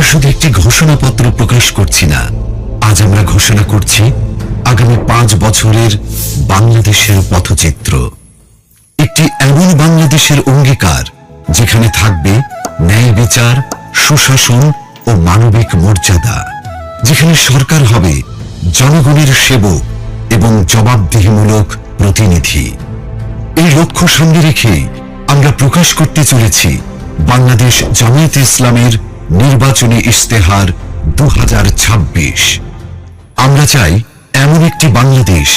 শুধু একটি ঘোষণাপত্র প্রকাশ করছি না, আজ আমরা ঘোষণা করছি আগামী 5 বছরের বাংলাদেশের পথচিত্র। একটি এমন বাংলাদেশের অঙ্গীকার যেখানে থাকবে ন্যায় বিচার, সুশাসন ও মানবিক মর্যাদা, যেখানে সরকার হবে জনগণের সেবক এবং জবাবদিহিমূলক প্রতিনিধি। এই লক্ষ্য সামনে রেখে আমরা প্রকাশ করতে চলেছি বাংলাদেশ জামায়াতে ইসলামের নির্বাচনী ইশতেহার 2026। আমরা চাই এমন একটি বাংলাদেশ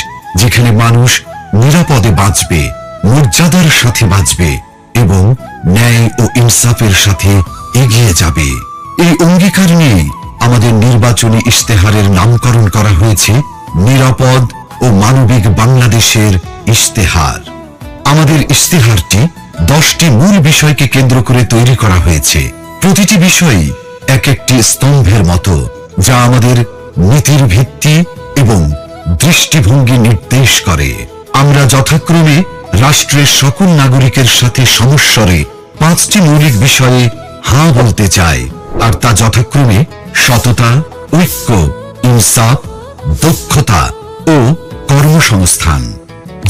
যেখানে মানুষ নিরাপদে বাঁচবে, মর্যাদার সাথে বাঁচবে এবং ন্যায় ও ইনসাফের সাথে এগিয়ে যাবে। এই অঙ্গীকার নিয়ে আমাদের নির্বাচনী ইশতেহারের নামকরণ করা হয়েছে নিরাপদ ও মানবিক বাংলাদেশের ইশতেহার। আমাদের ইশতেহারটি 10টি মূল বিষয়কে কেন্দ্র করে তৈরি করা হয়েছে। প্রতিটি বিষয়ই এক একটি স্তম্ভের মতো, যা আমাদের নীতির ভিত্তি এবং দৃষ্টিভঙ্গি নির্দেশ করে। আমরা যথাক্রমে রাষ্ট্রের সকল নাগরিকের সাথে সমস্বরে 5টি মৌলিক বিষয়ে হাঁ বলতে চাই, আর তা যথাক্রমে সততা, ঐক্য, ইনসাফ, দক্ষতা ও কর্মসংস্থান।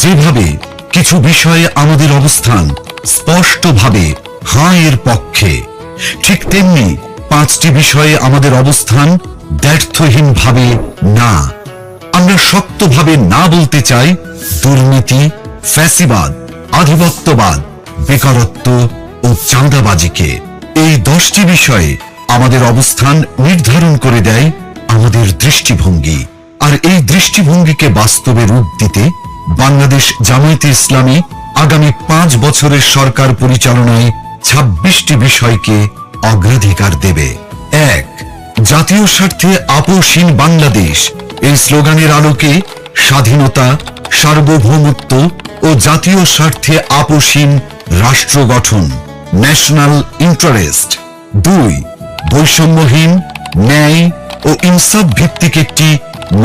যেভাবে কিছু বিষয়ে আমাদের অবস্থান স্পষ্টভাবে হাঁ এর পক্ষে, ঠিক তেমনি 5টি বিষয়ে আমাদের অবস্থান দ্ব্যর্থহীনভাবে না। আমরা শক্তভাবে না বলতে চাই দুর্নীতি, ফ্যাসিবাদ, আধিপত্যবাদ, বেকারত্ব ও চাঁদাবাজিকে। এই 10টি বিষয়ে আমাদের অবস্থান নির্ধারণ করে দেয় আমাদের দৃষ্টিভঙ্গি, আর এই দৃষ্টিভঙ্গিকে বাস্তবে রূপ দিতে বাংলাদেশ জামায়াতে ইসলামী আগামী 5 বছরের সরকার পরিচালনায় 26টি বিষয়কে অগ্রাধিকার দেবে। 1. জাতীয় স্বার্থে আপোষহীন বাংলাদেশ। এই স্লোগানের আলোকে স্বাধীনতা, সার্বভৌমত্ব ও জাতীয় স্বার্থে আপোষহীন রাষ্ট্র গঠন, ন্যাশনাল ইন্টারেস্ট। 2. বৈষম্যহীন, ন্যায় ও ইনসাফ ভিত্তিক একটি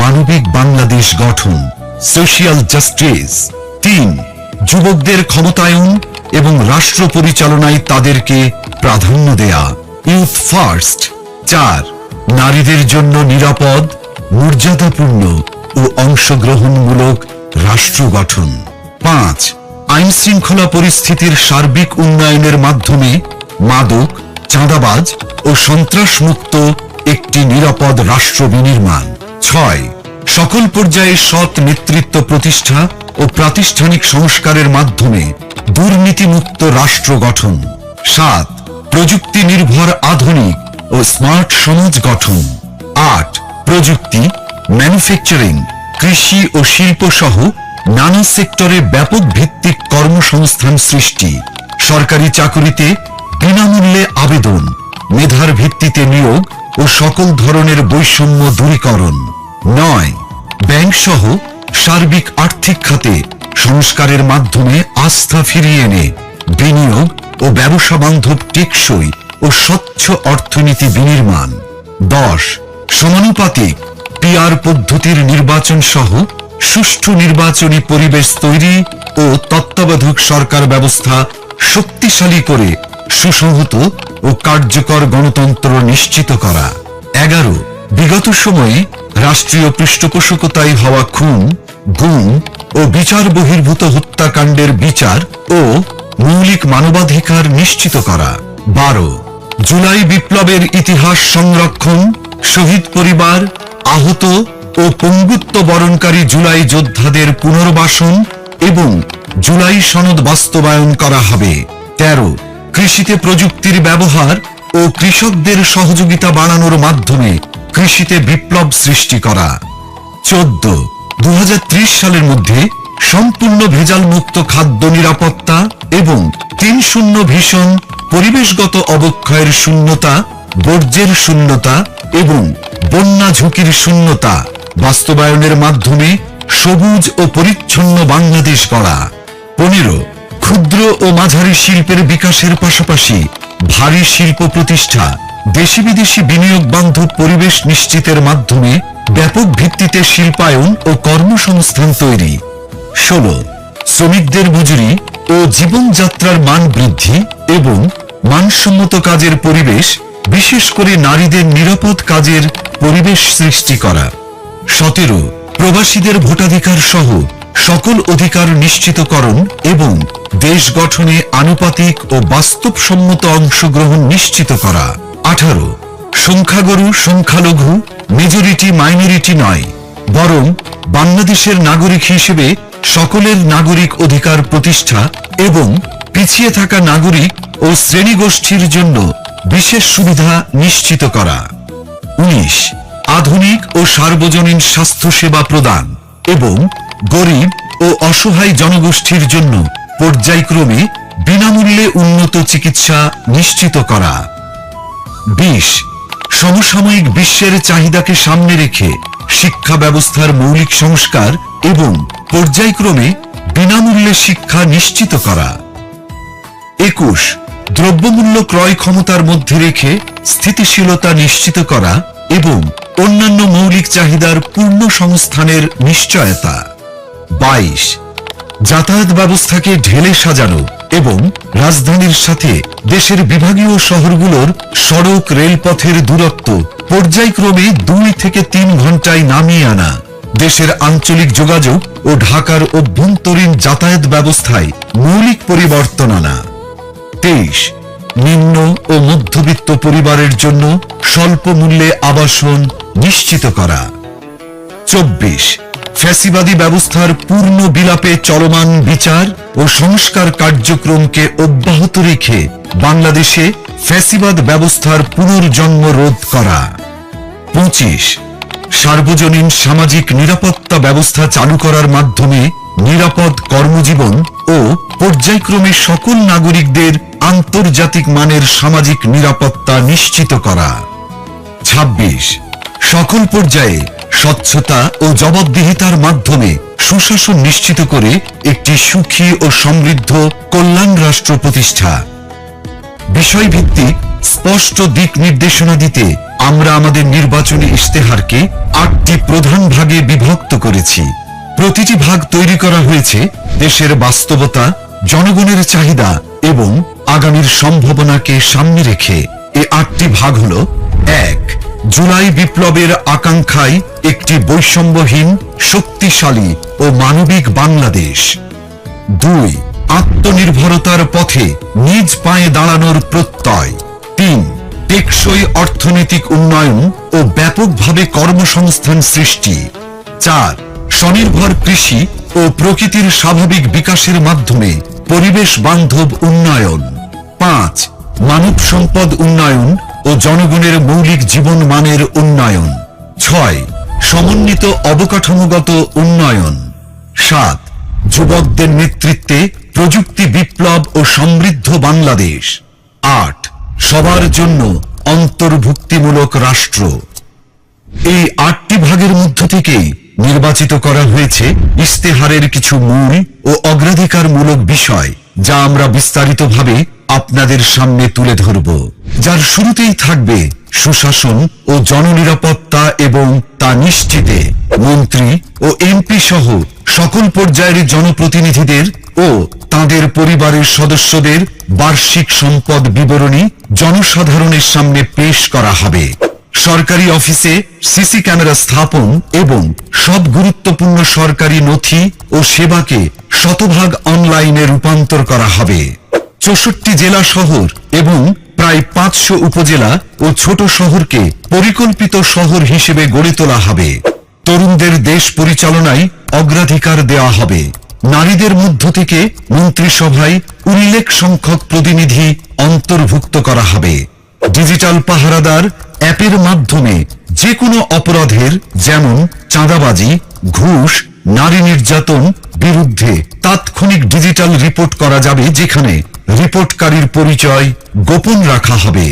মানবিক বাংলাদেশ গঠন, সোশিয়াল জাস্টিস। 3. যুবকদের ক্ষমতায়ন এবং রাষ্ট্র পরিচালনায় তাদেরকে প্রাধান্য দেয়া, ইউথ ফার্স্ট। 4. নারীদের জন্য নিরাপদ, মর্যাদাপূর্ণ ও অংশগ্রহণমূলক রাষ্ট্র গঠন। 5. আইন শৃঙ্খলা পরিস্থিতির সার্বিক উন্নয়নের মাধ্যমে মাদক, চাঁদাবাজ ও সন্ত্রাসমুক্ত একটি নিরাপদ রাষ্ট্র বিনির্মাণ। 6. সকল পর্যায়ে সৎ নেতৃত্ব প্রতিষ্ঠা ও প্রাতিষ্ঠানিক সংস্কারের মাধ্যমে দুর্নীতিমুক্ত রাষ্ট্র গঠন। 7. প্রযুক্তি নির্ভর আধুনিক ও স্মার্ট সমাজ গঠন। 8. প্রযুক্তি, ম্যানুফ্যাকচারিং, কৃষি ও শিল্প সহ নানা সেক্টরে ব্যাপক ভিত্তিক কর্মসংস্থান সৃষ্টি, সরকারি চাকুরিতে বিনামূল্যে আবেদন, মেধার ভিত্তিতে নিয়োগ ও সকল ধরনের বৈষম্য দূরীকরণ। 9. ব্যাংক সহ সার্বিক আর্থিক খাতে সংস্কারের মাধ্যমে আস্থা ফিরিয়ে এনে বিনিয়োগ ও ব্যবসা বান্ধব টেকসই ও স্বচ্ছ অর্থনীতি বিনির্মাণ। 10. সমানুপাতিক পিআর পদ্ধতির নির্বাচন সহ সুষ্ঠু নির্বাচনী পরিবেশ তৈরি ও তত্ত্বাবধায়ক সরকার ব্যবস্থা শক্তিশালী করে সুসংহত ও কার্যকর গণতন্ত্র নিশ্চিত করা। 11. বিগত সময়ে রাষ্ট্রীয় পৃষ্ঠপোষকতায় হওয়া খুন, গুম ও বিচার বহির্ভূত হত্যাকাণ্ডের বিচার ও মৌলিক মানবাধিকার নিশ্চিত করা। 12. জুলাই বিপ্লবের ইতিহাস সংরক্ষণ, শহীদ পরিবার, আহত ও পঙ্গুত্ব বরণকারী জুলাই যোদ্ধাদের পুনর্বাসন এবং জুলাই সনদ বাস্তবায়ন করা হবে। 13. কৃষিতে প্রযুক্তির ব্যবহার ও কৃষকদের সহযোগিতা বাড়ানোর মাধ্যমে কৃষিতে বিপ্লব সৃষ্টি করা। 14. 2030 সালের মধ্যে সম্পূর্ণ ভেজাল মুক্ত খাদ্য নিরাপত্তা এবং 3-0 ভিশন, পরিবেশগত অবক্ষয়ের শূন্যতা, বর্জ্যের শূন্যতা এবং বন্যা ঝুঁকির শূন্যতা বাস্তবায়নের মাধ্যমে সবুজ ও পরিচ্ছন্ন বাংলাদেশ গড়া। 15. ক্ষুদ্র ও মাঝারি শিল্পের বিকাশের পাশাপাশি ভারী শিল্প প্রতিষ্ঠা, দেশি বিদেশি বিনিয়োগ বান্ধব পরিবেশ নিশ্চিতের মাধ্যমে ব্যাপক ভিত্তিতে শিল্পায়ন ও কর্মসংস্থান তৈরি। 16. শ্রমিকদের মজুরি ও জীবনযাত্রার মান বৃদ্ধি এবং মানসম্মত কাজের পরিবেশ বিশেষ করে নারীদের নিরাপদ কাজের পরিবেশ সৃষ্টি করা। 17 প্রবাসীদের ভোটাধিকার সহ সকল অধিকার নিশ্চিতকরণ এবং দেশ গঠনে আনুপাতিক ও বাস্তবসম্মত অংশগ্রহণ নিশ্চিত করা। 18 সংখ্যাগুরু সংখ্যালঘু মেজরিটি মাইনরিটি নয়, বরং বাংলাদেশের নাগরিক হিসেবে সকলের নাগরিক অধিকার প্রতিষ্ঠা এবং পিছিয়ে থাকা নাগরিক ও শ্রেণীগোষ্ঠীর জন্য বিশেষ সুবিধা নিশ্চিত করা। 19 আধুনিক ও সার্বজনীন স্বাস্থ্যসেবা প্রদান এবং গরিব ও অসহায় জনগোষ্ঠীর জন্য পর্যায়ক্রমে বিনামূল্যে উন্নত চিকিৎসা নিশ্চিত করা। 20 সমসাময়িক বিশ্বের চাহিদাকে সামনে রেখে শিক্ষা ব্যবস্থার মৌলিক সংস্কার এবং পর্যায়ক্রমে বিনামূল্যে শিক্ষা নিশ্চিত করা। 21 দ্রব্যমূল্য ক্রয় ক্ষমতার মধ্যে রেখে স্থিতিশীলতা নিশ্চিত করা এবং অন্যান্য মৌলিক চাহিদার পূর্ণ সংস্থানের নিশ্চয়তা। 22 যাতায়াত ব্যবস্থাকে ঢেলে সাজানো এবং রাজধানীর সাথে দেশের বিভাগীয় শহরগুলোর সড়ক রেলপথের দূরত্ব পর্যায়ক্রমে 2 থেকে 3 ঘন্টায় নামিয়ে আনা, দেশের আঞ্চলিক যোগাযোগ ও ঢাকার অভ্যন্তরীণ যাতায়াত ব্যবস্থায় মৌলিক পরিবর্তন আনা। 23 নিম্ন ও মধ্যবিত্ত পরিবারের জন্য স্বল্প মূল্যে আবাসন নিশ্চিত করা। 24 ফ্যাসিবাদী ব্যবস্থার পূর্ণ বিলাপে চলমান বিচার ও সংস্কার কার্যক্রমকে অব্যাহত রেখে বাংলাদেশে ফ্যাসিবাদ ব্যবস্থার পুনর্জন্ম রোধ করা। 25 সার্বজনীন সামাজিক নিরাপত্তা ব্যবস্থা চালু করার মাধ্যমে নিরাপদ কর্মজীবন ও পর্যায়ক্রমে সকল নাগরিকদের আন্তর্জাতিক মানের সামাজিক নিরাপত্তা নিশ্চিত করা। 26 সকল পর্যায়ে স্বচ্ছতা ও জবাবদিহিতার মাধ্যমে সুশাসন নিশ্চিত করে একটি সুখী ও সমৃদ্ধ কল্যাণ রাষ্ট্র প্রতিষ্ঠা। বিষয়ভিত্তিক স্পষ্ট দিক নির্দেশনা দিতে আমরা আমাদের নির্বাচনী ইশতেহারকে 8টি প্রধান ভাগে বিভক্ত করেছি। প্রতিটি ভাগ তৈরি করা হয়েছে দেশের বাস্তবতা, জনগণের চাহিদা এবং আগামীর সম্ভাবনাকে সামনে রেখে। এই 8টি ভাগ হল: 1 জুলাই বিপ্লবের আকাঙ্ক্ষায় একটি বৈষম্যহীন, শক্তিশালী ও মানবিক বাংলাদেশ। 2 আত্মনির্ভরতার পথে নিজ পায়ে দাঁড়ানোর প্রত্যয়। 3 টেকসই অর্থনৈতিক উন্নয়ন ও ব্যাপকভাবে কর্মসংস্থান সৃষ্টি। 4 স্বনির্ভর কৃষি ও প্রকৃতির স্বাভাবিক বিকাশের মাধ্যমে পরিবেশ বান্ধব উন্নয়ন। 5 মানব সম্পদ উন্নয়ন ও জনগণের মৌলিক জীবন মানের উন্নয়ন। 6 সমন্বিত অবকাঠামোগত উন্নয়ন। 7 যুবকদের নেতৃত্বে প্রযুক্তি বিপ্লব ও সমৃদ্ধ বাংলাদেশ। 8 সবার জন্য অন্তর্ভুক্তিমূলক রাষ্ট্র। এই 8টি ভাগের মধ্য থেকেই নির্বাচিত করা হয়েছে ইশতেহারের কিছু মূল ও অগ্রাধিকারমূলক বিষয়, যা আমরা বিস্তারিতভাবে আপনাদের সামনে তুলে ধরব। যার শুরুতেই থাকবে সুশাসন ও জননিরাপত্তা এবং তা নিশ্চিতে মন্ত্রী ও এমপি সহ সকল পর্যায়ের জনপ্রতিনিধিদের ও তাদের পরিবারের সদস্যদের বার্ষিক সম্পদ বিবরণী জনসাধারণের সামনে পেশ করা হবে। সরকারি অফিসে সিসি ক্যামেরা স্থাপন এবং সব গুরুত্বপূর্ণ সরকারি নথি ও সেবাকে শতভাগ অনলাইনে রূপান্তর করা হবে। 64 জেলা শহর এবং প্রায় 500 উপজেলা ও ছোট শহরকে পরিকল্পিত শহর হিসেবে গড়ে তোলা হবে। তরুণদের দেশ পরিচালনায় অগ্রাধিকার দেওয়া হবে। নারীদের মধ্য থেকে মন্ত্রিসভায় উল্লেখ সংখ্যক প্রতিনিধি অন্তর্ভুক্ত করা হবে। ডিজিটাল পাহারাদার অ্যাপের মাধ্যমে যে কোনো অপরাধের, যেমন চাঁদাবাজি, ঘুষ, নারী নির্যাতন বিরুদ্ধে তাৎক্ষণিক ডিজিটাল রিপোর্ট করা যাবে, যেখানে রিপোর্টকারীর পরিচয় গোপন রাখা হবে।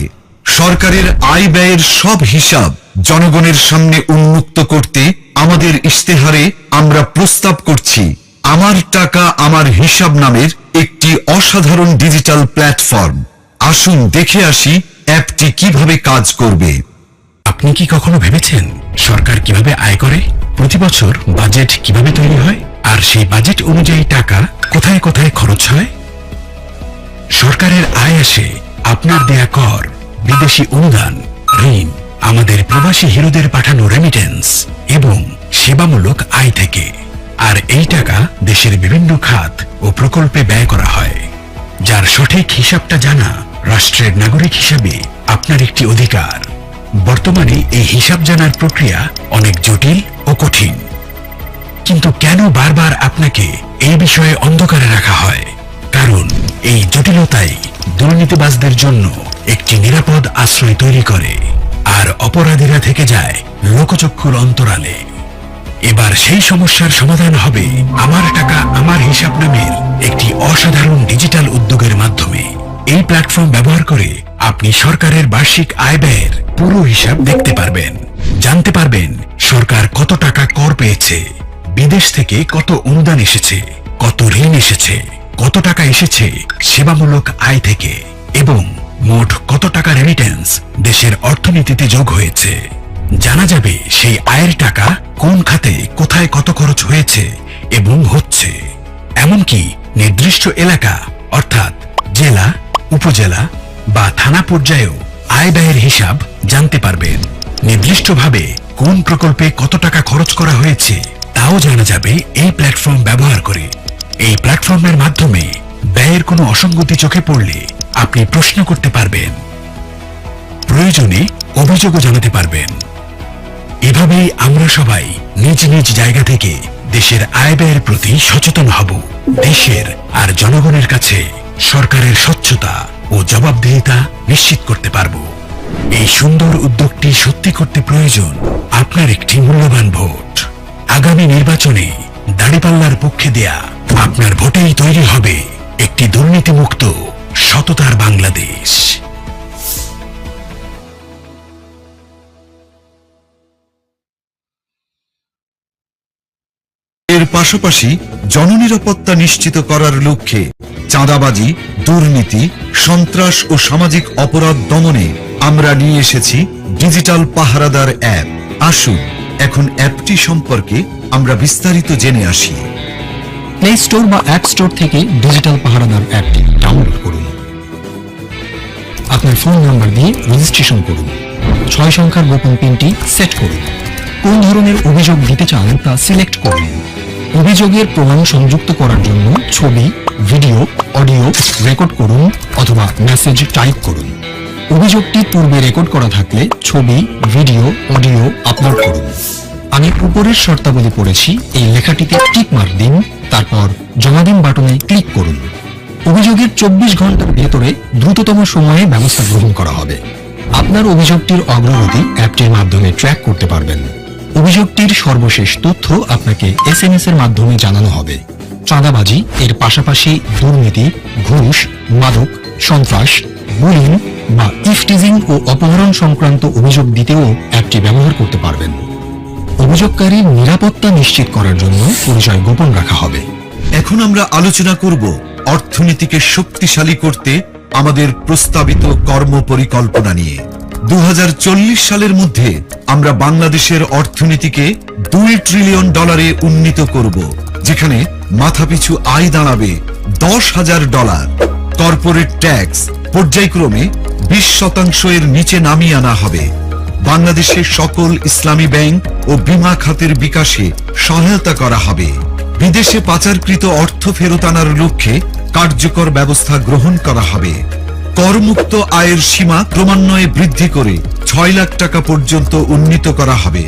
সরকারের আয় ব্যয়ের সব হিসাব জনগণের সামনে উন্মুক্ত করতে আমাদের ইশতেহারে আমরা প্রস্তাব করছি আমার টাকা আমার হিসাব নামের একটি অসাধারণ ডিজিটাল প্ল্যাটফর্ম। আসুন দেখে আসি অ্যাপটি কিভাবে কাজ করবে। আপনি কি কখনো ভেবেছেন সরকার কিভাবে আয় করে? প্রতি বছর বাজেট কিভাবে তৈরি হয়, আর সেই বাজেট অনুযায়ী টাকা কোথায় কোথায় খরচ হয়? সরকারের আয় আসে আপনার দেয়া কর, বিদেশি অনুদান, ঋণ, আমাদের প্রবাসী হিরোদের পাঠানো রেমিটেন্স এবং সেবামূলক আয় থেকে। আর এই টাকা দেশের বিভিন্ন খাত ও প্রকল্পে ব্যয় করা হয়, যার সঠিক হিসাবটা জানা রাষ্ট্রের নাগরিক হিসাবে আপনার একটি অধিকার। বর্তমানে এই হিসাব জানার প্রক্রিয়া অনেক জটিল ও কঠিন, কিন্তু কেন বারবার আপনাকে এই বিষয়ে অন্ধকারে রাখা হয়? কারণ এই জটিলতাই দুর্নীতিবাজদের জন্য একটি নিরাপদ আশ্রয় তৈরি করে, আর অপরাধীরা থেকে যায় লোকচক্ষুর অন্তরালে। এবার সেই সমস্যার সমাধান হবে আমার টাকা আমার হিসাব নামের একটি অসাধারণ ডিজিটাল উদ্যোগের মাধ্যমে। এই প্ল্যাটফর্ম ব্যবহার করে আপনি সরকারের বার্ষিক আয় ব্যয়ের পুরো হিসাব দেখতে পারবেন, জানতে পারবেন সরকার কত টাকা কর পেয়েছে, বিদেশ থেকে কত অনুদান এসেছে, কত ঋণ এসেছে, কত টাকা এসেছে সেবামূলক আয় থেকে, এবং মোট কত টাকা রেমিটেন্স দেশের অর্থনীতিতে যোগ হয়েছে। জানা যাবে সেই আয়ের টাকা কোন খাতে কোথায় কত খরচ হয়েছে এবং হচ্ছে। এমনকি নির্দিষ্ট এলাকা অর্থাৎ জেলা, উপজেলা বা থানা পর্যায়েও আয় ব্যয়ের হিসাব জানতে পারবেন। নির্দিষ্টভাবে কোন প্রকল্পে কত টাকা খরচ করা হয়েছে তাও জানা যাবে এই প্ল্যাটফর্ম ব্যবহার করে। এই প্ল্যাটফর্মের মাধ্যমে ব্যয়ের কোনো অসঙ্গতি চোখে পড়লে আপনি প্রশ্ন করতে পারবেন, প্রয়োজনে অভিযোগও জানাতে পারবেন। এভাবেই আমরা সবাই নিজ নিজ জায়গা থেকে দেশের আয় ব্যয়ের প্রতি সচেতন হব। দেশের আর জনগণের কাছে সরকারের স্বচ্ছতা ও জবাবদিহিতা নিশ্চিত করতে পারব। এই সুন্দর উদ্যোগটি সত্যি করতে প্রয়োজন আপনার একটি মূল্যবান ভোট। আগামী নির্বাচনে দাঁড়িপাল্লার পক্ষে দেয়া আপনার ভোটেই তৈরি হবে একটি দুর্নীতিমুক্ত সততার বাংলাদেশ। এর পাশাপাশি জননিরাপত্তা নিশ্চিত করার লক্ষ্যে চাঁদাবাজি, দুর্নীতি, সন্ত্রাস ও সামাজিক অপরাধ দমনে আমরা নিয়ে এসেছি ডিজিটাল পাহারাদার অ্যাপ। আসুন এখন অ্যাপটি সম্পর্কে আমরা বিস্তারিত জেনে আসি। প্লে স্টোর বা অ্যাপ স্টোর থেকে ডিজিটাল পাহারাদার অ্যাপটি ডাউনলোড করুন। আপনার ফোন নাম্বার দিয়ে রেজিস্ট্রেশন করুন। 6 সংখ্যার গোপন পিনটি সেট করুন। কোন ধরনের অভিযোগ দিতে চান তা সিলেক্ট করুন। অভিযোগের প্রমাণ সংযুক্ত করার জন্য ছবি, ভিডিও, অডিও রেকর্ড করুন অথবা মেসেজ টাইপ করুন। অভিযোগটি পূর্বে রেকর্ড করা থাকলে ছবি, ভিডিও, অডিও আপলোড করুন। আমি উপরের শর্তাবলী পড়েছি, এই লেখাটিতে টিক মার্ক দিন, তারপর জমা দিন বাটনে ক্লিক করুন। অভিযোগের 24 ঘন্টার ভেতরে দ্রুততম সময়ে ব্যবস্থা গ্রহণ করা হবে। আপনার অভিযোগটির অগ্রগতি অ্যাপটির মাধ্যমে ট্র্যাক করতে পারবেন। অভিযোগটির সর্বশেষ তথ্য আপনাকে SMS এর মাধ্যমে জানানো হবে। চাঁদাবাজি এর পাশাপাশি দুর্নীতি, ঘুষ, মাদক, সন্ত্রাস, বুলিং বা ইফটিজিং ও অপহরণ সংক্রান্ত অভিযোগ দিতেও অ্যাপটি ব্যবহার করতে পারবেন। অভিযোগকারীর নিরাপত্তা নিশ্চিত করার জন্য পরিচয় গোপন রাখা হবে। এখন আমরা আলোচনা করব অর্থনীতিকে শক্তিশালী করতে আমাদের প্রস্তাবিত কর্ম পরিকল্পনা নিয়ে। 2040 সালের মধ্যে আমরা বাংলাদেশের অর্থনীতিকে $2 ট্রিলিয়ন উন্নীত করব, যেখানে মাথাপিছু আয় দাঁড়াবে $10,000। কর্পোরেট ট্যাক্স পর্যায়ক্রমে 20% এর নিচে নামিয়ে আনা হবে। বাংলাদেশের সকল ইসলামী ব্যাংক ও বীমা খাতের বিকাশে সহায়তা করা হবে। বিদেশে পাচারকৃত অর্থ ফেরত আনার লক্ষ্যে কার্যকর ব্যবস্থা গ্রহণ করা হবে। করমুক্ত আয়ের সীমা ক্রমান্বয়ে বৃদ্ধি করে 6 লাখ টাকা পর্যন্ত উন্নীত করা হবে।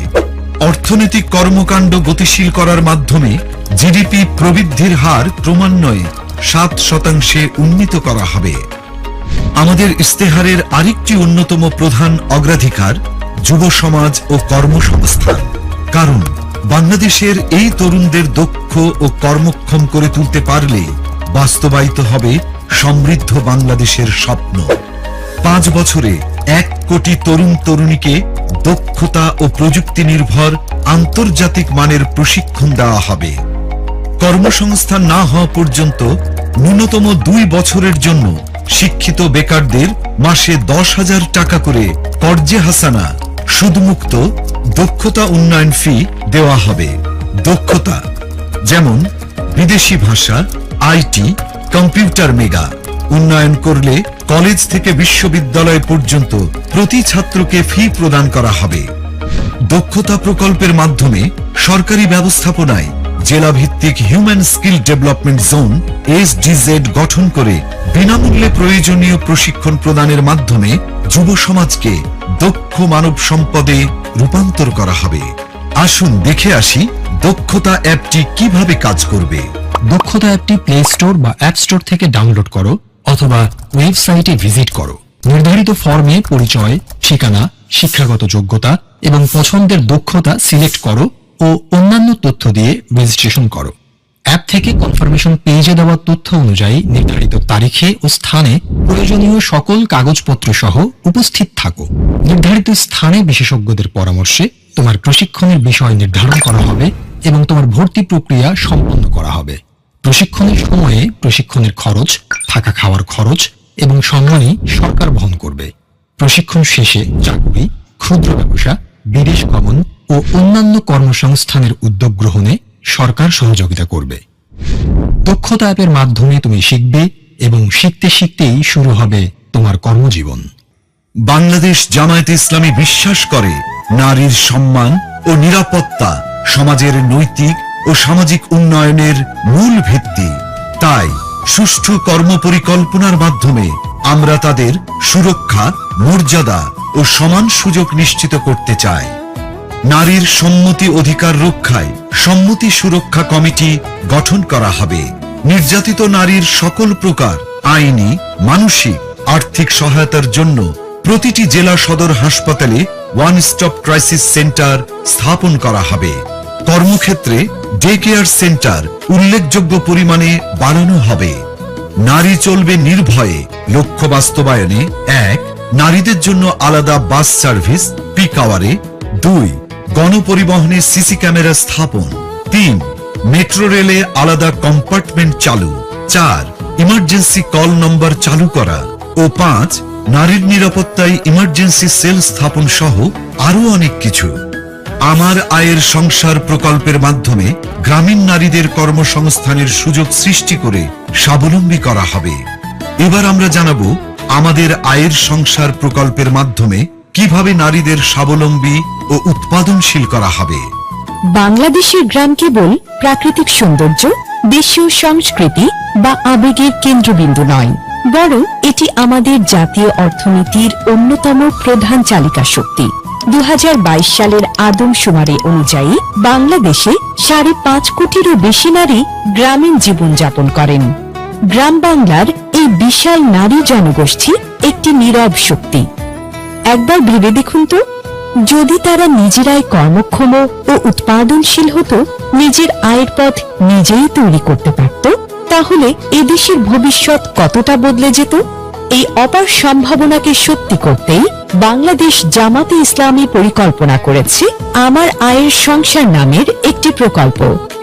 অর্থনৈতিক কর্মকাণ্ড গতিশীল করার মাধ্যমে জিডিপি প্রবৃদ্ধির হার ক্রমান্বয়ে 7% উন্নীত করা হবে। আমাদের ইস্তেহারের আরেকটি অন্যতম প্রধান অগ্রাধিকার যুব সমাজ ও কর্মসংস্থান। কারণ বাংলাদেশের এই তরুণদের দক্ষ ও কর্মক্ষম করে তুলতে পারলে বাস্তবায়িত হবে সমৃদ্ধ বাংলাদেশের স্বপ্ন। 5 বছরে 1 কোটি তরুণ তরুণীকে দক্ষতা ও প্রযুক্তি নির্ভর আন্তর্জাতিক মানের প্রশিক্ষণ দেওয়া হবে। কর্মসংস্থান না হওয়া পর্যন্ত ন্যূনতম 2 বছরের জন্য শিক্ষিত বেকারদের মাসে 10,000 টাকা করে কর্জে হাসানা সুদমুক্ত দক্ষতা উন্নয়ন ফি দেওয়া হবে। দক্ষতা যেমন বিদেশি ভাষা, আইটি, কম্পিউটার মেগা উন্নয়ন করলে কলেজ থেকে বিশ্ববিদ্যালয় পর্যন্ত প্রতি ছাত্রকে ফি প্রদান করা হবে। দক্ষতা প্রকল্পের মাধ্যমে সরকারি ব্যবস্থাপনায় জেলাভিত্তিক human skill development zone SDZ গঠন করে বিনামূল্যে প্রয়োজনীয় প্রশিক্ষণ প্রদানের মাধ্যমে যুব সমাজকে দক্ষ মানব সম্পদে রূপান্তর করা হবে। আসুন দেখে আসি দক্ষতা অ্যাপটি কিভাবে কাজ করবে। দক্ষতা অ্যাপটি প্লে স্টোর বা অ্যাপ স্টোর থেকে ডাউনলোড করো অথবা ওয়েবসাইটে ভিজিট করো। নির্ধারিত ফর্মে পরিচয়, ঠিকানা, শিক্ষাগত যোগ্যতা এবং পছন্দের দক্ষতা সিলেক্ট করো ও অন্যান্য তথ্য দিয়ে রেজিস্ট্রেশন করো। অ্যাপ থেকে কনফার্মেশন পেজে দেওয়া তথ্য অনুযায়ী নির্ধারিত তারিখে ও স্থানে প্রয়োজনীয় সকল কাগজপত্র সহ উপস্থিত থাকো। নির্ধারিত স্থানে বিশেষজ্ঞদের পরামর্শে তোমার প্রশিক্ষণের বিষয় নির্ধারণ করা হবে এবং তোমার ভর্তি প্রক্রিয়া সম্পন্ন করা হবে। প্রশিক্ষণের সময়ে প্রশিক্ষণের খরচ, থাকা খাওয়ার খরচ এবং সম্মানী সরকার বহন করবে। প্রশিক্ষণ শেষে চাকরি, ক্ষুদ্র ব্যবসা, বিদেশ গমন ও অন্যান্য কর্মসংস্থানের উদ্যোগ গ্রহণে সরকার সহযোগিতা করবে। দক্ষতা অ্যাপের মাধ্যমে তুমি শিখবে এবং শিখতে শিখতেই শুরু হবে তোমার কর্মজীবন। বাংলাদেশ জামায়াতে ইসলামী বিশ্বাস করে নারীর সম্মান ও নিরাপত্তা সমাজের নৈতিক ও সামাজিক উন্নয়নের মূল ভিত্তি। তাই সুষ্ঠু কর্মপরিকল্পনার মাধ্যমে আমরা তাদের সুরক্ষা, মর্যাদা ও সমান সুযোগ নিশ্চিত করতে চাই। নারীর সম্মতি অধিকার রক্ষায় সম্মতি সুরক্ষা কমিটি গঠন করা হবে। নির্যাতিত নারীর সকল প্রকার আইনি, মানসিক, আর্থিক সহায়তার জন্য প্রতিটি জেলা সদর হাসপাতালে ওয়ান স্টপ ক্রাইসিস সেন্টার স্থাপন করা হবে। কর্মক্ষেত্রে ডে কেয়ার সেন্টার উল্লেখযোগ্য পরিমাণে বাড়ানো হবে। নারী চলবে নির্ভয়ে লক্ষ্য বাস্তবায়নে 1. নারীদের জন্য আলাদা বাস সার্ভিস পিক আওয়ারে। 2. গণপরিবহনে সিসি ক্যামেরা স্থাপন। 3. মেট্রো রেলে আলাদা কম্পার্টমেন্ট চালু। 4. ইমার্জেন্সি কল নম্বর চালু করা ও 5. নারীর নিরাপত্তায় ইমার্জেন্সি সেল স্থাপন সহ আরো অনেক কিছু। আমার আয়ের সংসার প্রকল্পের মাধ্যমে গ্রামীণ নারীদের কর্মসংস্থানের সুযোগ সৃষ্টি করে স্বাবলম্বী করা হবে। এবার আমরা জানাবো আমাদের আয়ের সংসার প্রকল্পের মাধ্যমে কিভাবে নারীদের স্বাবলম্বী ও উৎপাদনশীল করা হবে। বাংলাদেশের গ্রাম কেবল প্রাকৃতিক সৌন্দর্য, দেশীয় সংস্কৃতি বা আবেগের কেন্দ্রবিন্দু নয়, বরং এটি আমাদের জাতীয় অর্থনীতির অন্যতম প্রধান চালিকা শক্তি। 2022 সালের আদমশুমারি অনুযায়ী বাংলাদেশে 5.5 কোটিরও বেশি নারী গ্রামীণ জীবনযাপন করেন। গ্রাম বাংলার এই বিশাল নারী জনগোষ্ঠী একটি নীরব শক্তি। একবার ভেবে দেখুন তো, যদি তারা নিজেরাই কর্মক্ষম ও উৎপাদনশীল হতো, নিজের আয়ের পথ নিজেই তৈরি করতে পারত, তাহলে এদেশের ভবিষ্যৎ কতটা বদলে যেত। এই অপার সম্ভাবনাকে সত্যি করতেই বাংলাদেশ জামাতে ইসলামী পরিকল্পনা করেছে আমার আয়ের সংসার নামের একটি প্রকল্প।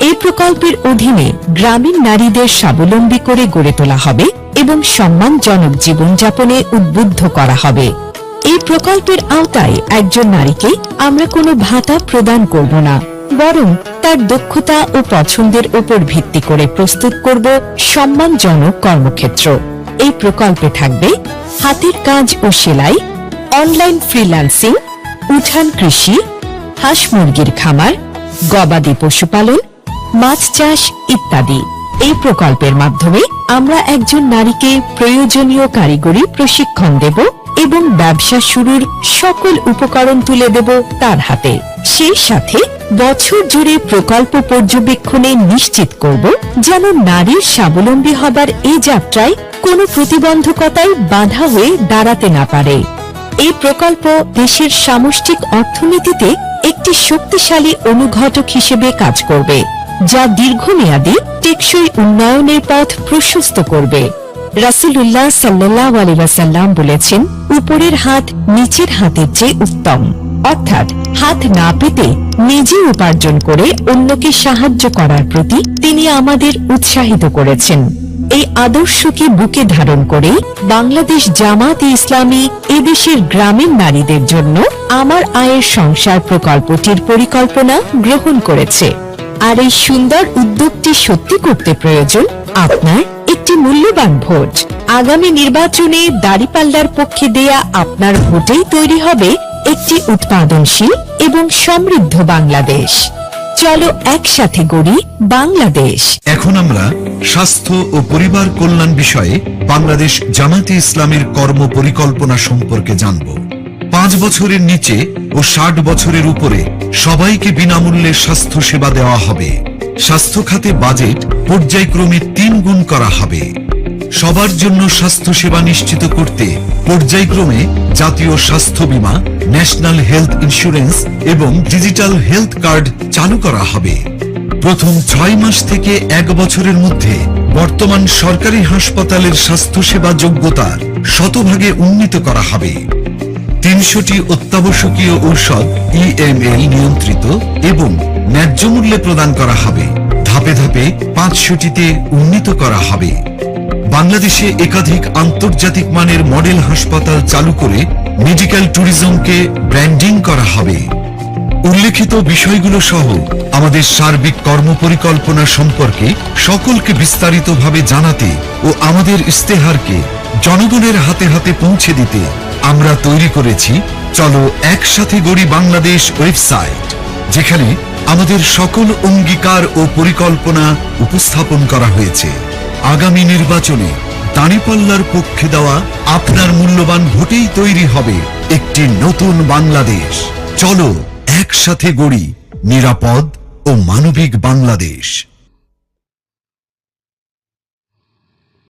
এই প্রকল্পের অধীনে গ্রামীণ নারীদের স্বাবলম্বী করে গড়ে তোলা হবে এবং সম্মানজনক জীবনযাপনে উদ্বুদ্ধ করা হবে। এই প্রকল্পের আওতায় একজন নারীকে আমরা কোনো ভাতা প্রদান করব না, বরং তার দক্ষতা ও পছন্দের উপর ভিত্তি করে প্রস্তুত করব সম্মানজনক কর্মক্ষেত্র। এই প্রকল্পে থাকবে হাতের কাজ ও সেলাই, অনলাইন ফ্রিল্যান্সিং, উঠান কৃষি, হাঁস মুরগির খামার, গবাদি পশুপালন, মাছ চাষ ইত্যাদি। এই প্রকল্পের মাধ্যমে আমরা একজন নারীকে প্রয়োজনীয় কারিগরি প্রশিক্ষণ দেব এবং ব্যবসা শুরুর সকল উপকরণ তুলে দেব তার হাতে। সেই সাথে বছর জুড়ে প্রকল্প পর্যবেক্ষণে নিশ্চিত করব যেন নারীর স্বাবলম্বী হবার এই যাত্রায় কোনো প্রতিবন্ধকতাই বাধা হয়ে দাঁড়াতে না পারে। এই প্রকল্প দেশের সামষ্টিক অর্থনীতিতে একটি শক্তিশালী অনুঘটক হিসেবে কাজ করবে, যা দীর্ঘমেয়াদী টেকসই উন্নয়নের পথ প্রশস্ত করবে। রাসূলুল্লাহ সাল্লাল্লাহু আলাইহি ওয়াসাল্লাম বলেছেন, উপরের হাত নিচের হাতের চেয়ে উত্তম, অর্থাৎ হাত না পেতে নিজে উপার্জন করে অন্যকে সাহায্য করার প্রতি তিনি আমাদের উৎসাহিত করেছেন। এই আদর্শকে বুকে ধারণ করে বাংলাদেশ জামাতে ইসলামী এদেশের গ্রামীণ নারীদের জন্য আমার আয়ের সংসার প্রকল্পটির পরিকল্পনা গ্রহণ করেছে। আর এই সুন্দর উদ্যোগটি সত্যি করতে প্রয়োজন আপনার একটি মূল্যবান ভোট। আগামী নির্বাচনে দাঁড়িপাল্লার পক্ষে দেয়া আপনার ভোটেই তৈরি হবে একটি উৎপাদনশীল এবং সমৃদ্ধ বাংলাদেশ। চলো একসাথে গড়ি বাংলাদেশ। এখন আমরা স্বাস্থ্য ও পরিবার কল্যাণ বিষয়ে বাংলাদেশ জামায়াতে ইসলামের কর্ম পরিকল্পনা সম্পর্কে জানব। 5 বছরের নিচে ও 60 বছরের উপরে সবাইকে বিনামূল্যে স্বাস্থ্য সেবা দেওয়া হবে। স্বাস্থ্য খাতে বাজেট পর্যায়ক্রমে 3 গুণ করা হবে। সবার জন্য স্বাস্থ্য সেবা নিশ্চিত করতে পর্যায়ক্রমে জাতীয় স্বাস্থ্য বীমা, ন্যাশনাল হেলথ ইন্স্যুরেন্স এবং ডিজিটাল হেলথ কার্ড চালু করা হবে। প্রথম 6 মাস থেকে 1 বছরের মধ্যে বর্তমান সরকারি হাসপাতালের স্বাস্থ্যসেবা যোগ্যতার শতভাগে উন্নীত করা হবে। 300টি অত্যাবশ্যকীয় ঔষধ EML নিয়ন্ত্রিত এবং ন্যায্য মূল্যে প্রদান করা হবে। ধাপে ধাপে 500টিতে উন্নীত করা হবে। বাংলাদেশে একাধিক আন্তর্জাতিক মানের মডেল হাসপাতাল চালু করে মেডিকেল ট্যুরিজমকে ব্র্যান্ডিং করা হবে। উল্লেখিত বিষয়গুলো সহ আমাদের সার্বিক কর্মপরিকল্পনা সম্পর্কে সকলকে বিস্তারিতভাবে জানাতে ও আমাদের ইস্তেহারকে জনগণের হাতে হাতে পৌঁছে দিতে আমরা তৈরি করেছি চলো একসাথে গড়ি বাংলাদেশ ওয়েবসাইট, যেখানে আমাদের সকল অঙ্গীকার ও পরিকল্পনা উপস্থাপন করা হয়েছে। আগামী নির্বাচনে দাঁড়িপাল্লার পক্ষে দেওয়া আপনার মূল্যবান ভোটেই তৈরি হবে একটি নতুন বাংলাদেশ। চলো একসাথে গড়ি নিরাপদ ও মানবিক বাংলাদেশ।